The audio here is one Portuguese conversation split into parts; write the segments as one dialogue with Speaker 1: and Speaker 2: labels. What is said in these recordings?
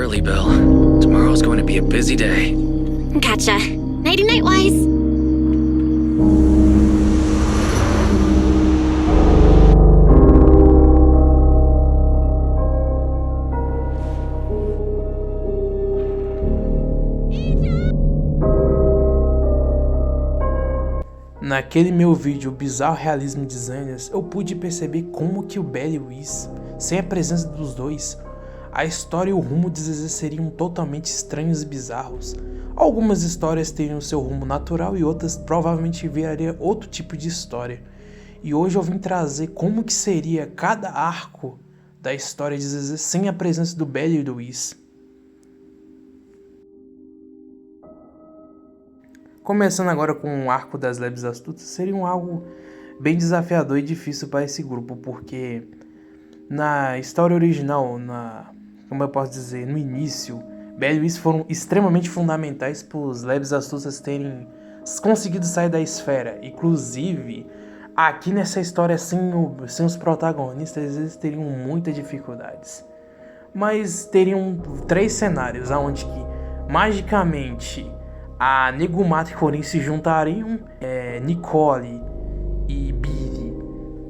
Speaker 1: early, Bill. Tomorrow's going to be a busy day.
Speaker 2: Gotcha. Nighty-night, Wise.
Speaker 3: Naquele meu vídeo, o bizarro realismo de Xandias, eu pude perceber como que o Belly e o Whis, sem a presença dos dois, a história e o rumo de Zezé seriam totalmente estranhos e bizarros. Algumas histórias teriam seu rumo natural e outras provavelmente viraria outro tipo de história. E hoje eu vim trazer como que seria cada arco da história de Zezé sem a presença do Belly e do Whis. Começando agora com o arco das Lebres Astutas, seria algo bem desafiador e difícil para esse grupo, porque na história original, como eu posso dizer, no início, Belly e Whis foram extremamente fundamentais para os Lebres Astutas terem conseguido sair da esfera. Inclusive, aqui nessa história, sem os protagonistas, eles teriam muitas dificuldades. Mas teriam 3 cenários, onde que, magicamente, a Negumata e Corin se juntariam, Nicole e Billy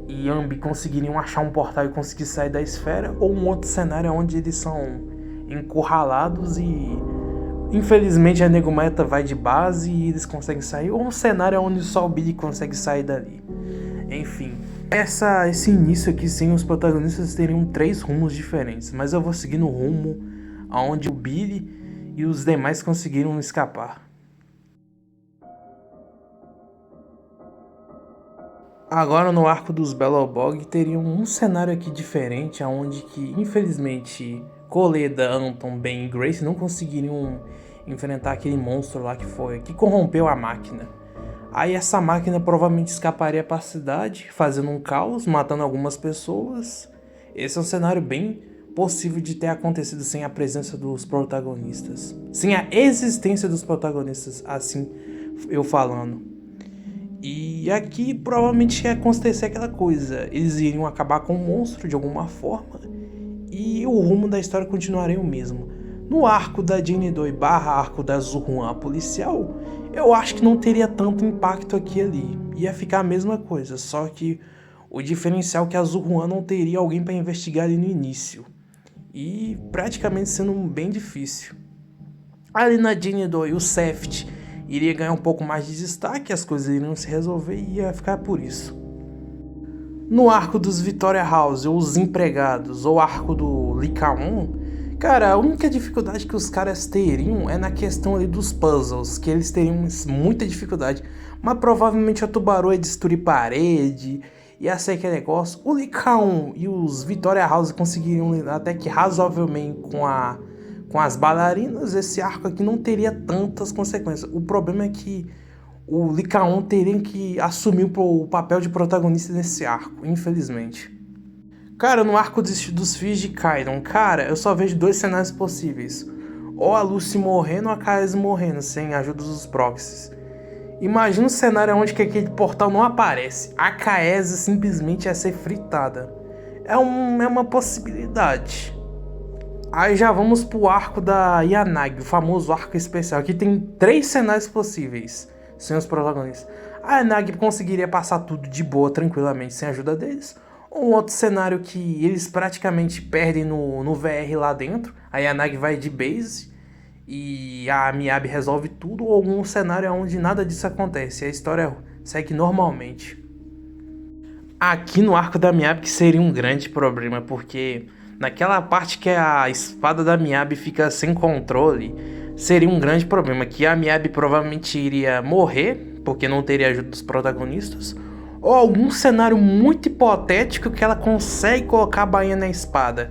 Speaker 3: e Ambi conseguiriam achar um portal e conseguir sair da esfera, ou um outro cenário onde eles são encurralados e infelizmente a Negumata vai de base e eles conseguem sair, ou um cenário onde só o Billy consegue sair dali. Enfim, esse início aqui sem os protagonistas teriam 3 rumos diferentes, mas eu vou seguir no rumo onde o Billy e os demais conseguiram escapar. Agora no arco dos Belobog teriam um cenário aqui diferente, onde que infelizmente Coleda, Anton, Ben e Grace não conseguiriam enfrentar aquele monstro lá que corrompeu a máquina. Aí essa máquina provavelmente escaparia para a cidade, fazendo um caos, matando algumas pessoas. Esse é um cenário bem possível de ter acontecido sem a presença dos protagonistas, sem a existência dos protagonistas, assim eu falando. E aqui provavelmente ia acontecer aquela coisa, eles iriam acabar com o monstro de alguma forma e o rumo da história continuaria o mesmo. No arco da Jenny Doi / arco da Zuhuan policial, eu acho que não teria tanto impacto aqui e ali, ia ficar a mesma coisa, só que o diferencial é que a Zuhuan não teria alguém para investigar ali no início, e praticamente sendo bem difícil. Ali na Jenny Doi, o Seft iria ganhar um pouco mais de destaque, as coisas iriam se resolver e ia ficar por isso. No arco dos Victoria House, ou os empregados, ou arco do Lycaon, cara, a única dificuldade que os caras teriam é na questão ali dos puzzles, que eles teriam muita dificuldade, mas provavelmente a Tubarão ia destruir parede, ia ser aquele negócio. O Lycaon e os Victoria House conseguiriam até que razoavelmente com as bailarinas, esse arco aqui não teria tantas consequências. O problema é que o Lycaon teria que assumir o papel de protagonista nesse arco, infelizmente. Cara, no arco dos Filhos de Kairon, cara, eu só vejo 2 cenários possíveis. Ou a Lucy morrendo ou a Kaese morrendo, sem a ajuda dos proxies. Imagina um cenário onde que aquele portal não aparece. A Kaese simplesmente ia ser fritada. É uma possibilidade. Aí já vamos pro arco da Yanagi, o famoso arco especial. Aqui tem 3 cenários possíveis, sem os protagonistas. A Yanagi conseguiria passar tudo de boa, tranquilamente, sem a ajuda deles. Ou um outro cenário que eles praticamente perdem no VR lá dentro. A Yanagi vai de base e a Miyabi resolve tudo. Ou algum cenário onde nada disso acontece, a história segue normalmente. Aqui no arco da Miyabi que seria um grande problema, porque naquela parte que a espada da Miyabi fica sem controle, seria um grande problema, que a Miyabi provavelmente iria morrer, porque não teria ajuda dos protagonistas, ou algum cenário muito hipotético que ela consegue colocar a bainha na espada.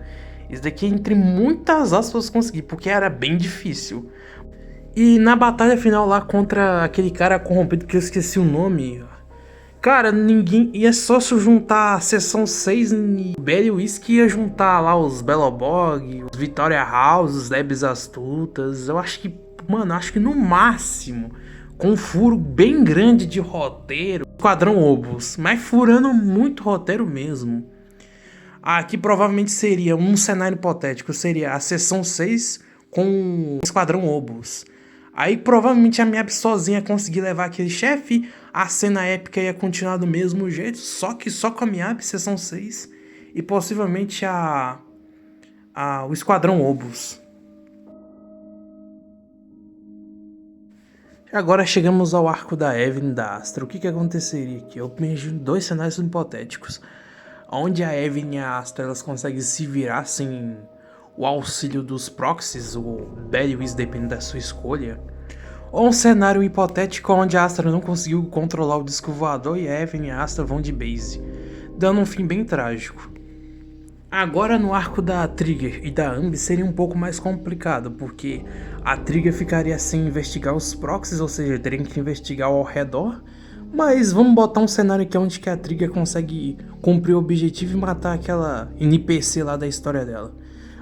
Speaker 3: Isso daqui entre muitas aspas conseguir, porque era bem difícil. E na batalha final lá contra aquele cara corrompido que eu esqueci o nome, cara, ninguém ia só se juntar a seção 6 e Belly e Whis que ia juntar lá os Belobog, os Victoria House, os Lebres Astutas. Eu acho que, acho que no máximo, com um furo bem grande de roteiro, Esquadrão Obus, mas furando muito roteiro mesmo. Aqui provavelmente seria um cenário hipotético, seria a seção 6 com o Esquadrão Obus. Aí provavelmente a Miyabi sozinha ia conseguir levar aquele chefe, a cena épica ia continuar do mesmo jeito, só que só com a Miyabi, seção 6, e possivelmente o Esquadrão Obus. Agora chegamos ao arco da Evelyn e da Astra. O que aconteceria aqui? Eu imagino 2 cenários hipotéticos, onde a Evelyn e a Astra elas conseguem se virar sem o auxílio dos proxies, o bad e o Whis depende da sua escolha. Ou um cenário hipotético onde a Astra não conseguiu controlar o disco voador e a Evelyn e a Astra vão de base, dando um fim bem trágico. Agora no arco da Trigger e da Ambi seria um pouco mais complicado, porque a Trigger ficaria sem investigar os proxies, ou seja, teriam que investigar ao redor. Mas vamos botar um cenário aqui onde que a Trigger consegue cumprir o objetivo e matar aquela NPC lá da história dela.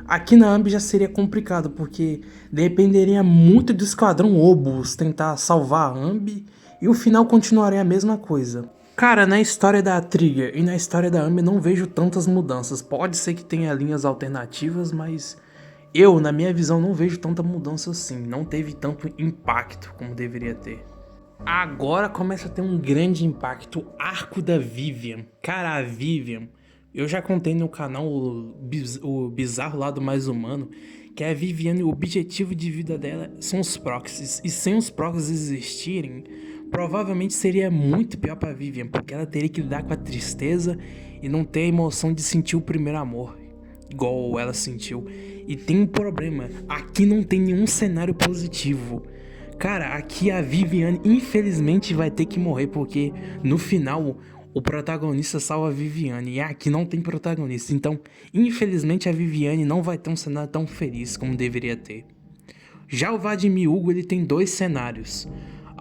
Speaker 3: Aqui na Ambi já seria complicado, porque dependeria muito do Esquadrão Obus tentar salvar a Ambi e o final continuaria a mesma coisa. Cara, na história da Trigger e na história da Ambi não vejo tantas mudanças. Pode ser que tenha linhas alternativas, mas eu, na minha visão, não vejo tanta mudança assim. Não teve tanto impacto como deveria ter. Agora começa a ter um grande impacto, o arco da Vivian. Cara, a Vivian, eu já contei no canal o bizarro lado mais humano, que a Vivian, o objetivo de vida dela são os proxies. E sem os proxies existirem, provavelmente seria muito pior pra Vivian, porque ela teria que lidar com a tristeza e não ter a emoção de sentir o primeiro amor, igual ela sentiu. E tem um problema, aqui não tem nenhum cenário positivo. Cara, aqui a Viviane infelizmente vai ter que morrer, porque no final o protagonista salva a Viviane e aqui não tem protagonista. Então, infelizmente a Viviane não vai ter um cenário tão feliz como deveria ter. Já o Vladimir Hugo, ele tem 2 cenários,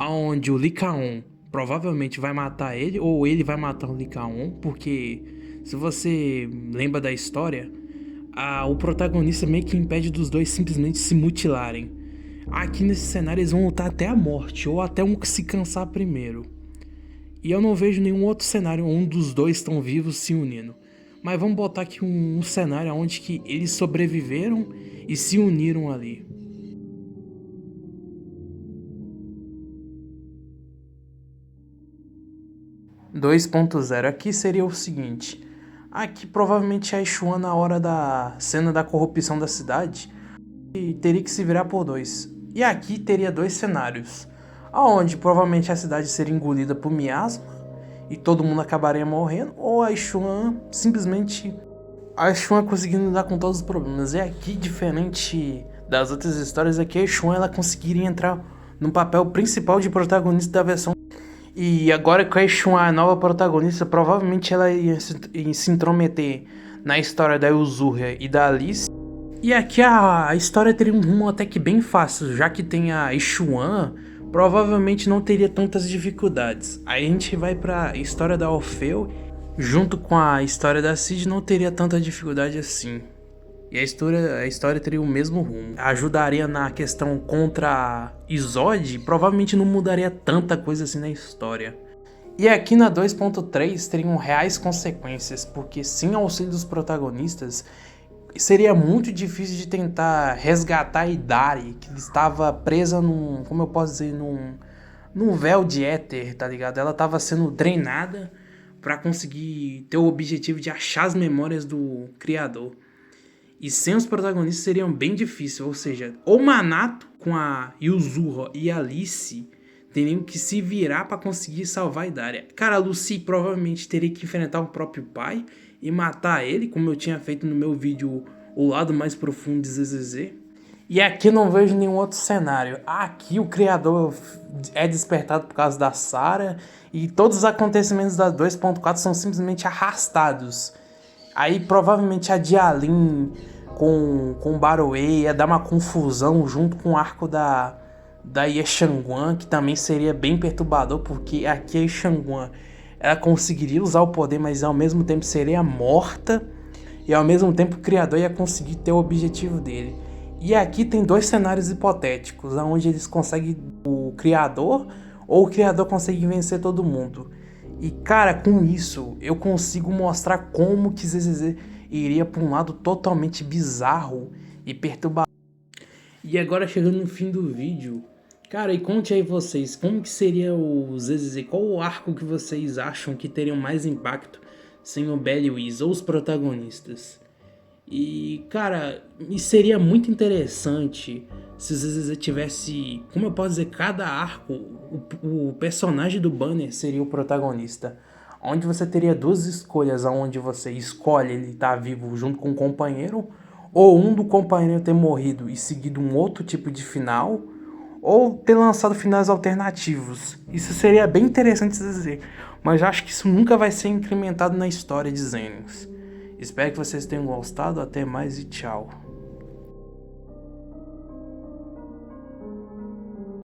Speaker 3: onde o Lycaon provavelmente vai matar ele, ou ele vai matar o Lycaon, porque se você lembra da história, o protagonista meio que impede dos dois simplesmente se mutilarem. Aqui nesse cenário eles vão lutar até a morte, ou até um se cansar primeiro. E eu não vejo nenhum outro cenário onde um dos dois estão vivos se unindo. Mas vamos botar aqui um cenário onde que eles sobreviveram e se uniram ali. Aqui seria o seguinte. Aqui provavelmente a Xuan, na hora da cena da corrupção da cidade, teria que se virar por 2. E aqui teria 2 cenários, onde provavelmente a cidade seria engolida por miasma e todo mundo acabaria morrendo, ou a Xuan simplesmente conseguindo lidar com todos os problemas. E aqui, diferente das outras histórias, aqui a Xuan ela conseguiria entrar no papel principal de protagonista da versão. E agora que a Xuan é a nova protagonista, provavelmente ela ia se intrometer na história da Yuzurria e da Alice. E aqui a história teria um rumo até que bem fácil, já que tem a Xuan, provavelmente não teria tantas dificuldades. Aí a gente vai pra história da Orfeu, junto com a história da Cid, não teria tanta dificuldade assim. E a história teria o mesmo rumo. Ajudaria na questão contra Izod, provavelmente não mudaria tanta coisa assim na história. E aqui na 2.3 teriam reais consequências, porque sem auxílio dos protagonistas, seria muito difícil de tentar resgatar a Idari, que estava presa num, como eu posso dizer, num véu de éter, tá ligado? Ela estava sendo treinada para conseguir ter o objetivo de achar as memórias do criador. E sem os protagonistas seria bem difícil, ou seja, o Manato com a Yuzurra e a Alice teriam que se virar para conseguir salvar a Idari. Cara, a Lucy provavelmente teria que enfrentar o próprio pai e matar ele, como eu tinha feito no meu vídeo O Lado Mais Profundo de ZZZ. E aqui não vejo nenhum outro cenário. Aqui o criador é despertado por causa da Sarah e todos os acontecimentos da 2.4 são simplesmente arrastados. Aí provavelmente a Dialin com o Baroe ia dar uma confusão junto com o arco da Yeshanguan, que também seria bem perturbador, porque aqui a Yeshanguan ela conseguiria usar o poder, mas ao mesmo tempo seria morta, e ao mesmo tempo o criador ia conseguir ter o objetivo dele. E aqui tem 2 cenários hipotéticos, onde eles conseguem o criador, ou o criador consegue vencer todo mundo. E cara, com isso eu consigo mostrar como que ZZZ iria para um lado totalmente bizarro e perturbador. E agora chegando no fim do vídeo, cara, e conte aí vocês, como que seria o ZZZ? Qual o arco que vocês acham que teriam mais impacto sem o Bell e o Whis, ou os protagonistas? E, cara, e seria muito interessante se o ZZZ tivesse, como eu posso dizer, cada arco, o personagem do Banner seria o protagonista. Onde você teria duas escolhas, onde você escolhe ele estar vivo junto com o companheiro, ou um do companheiro ter morrido e seguido um outro tipo de final, ou ter lançado finais alternativos. Isso seria bem interessante dizer, mas eu acho que isso nunca vai ser incrementado na história de Xenions. Espero que vocês tenham gostado, até mais e tchau.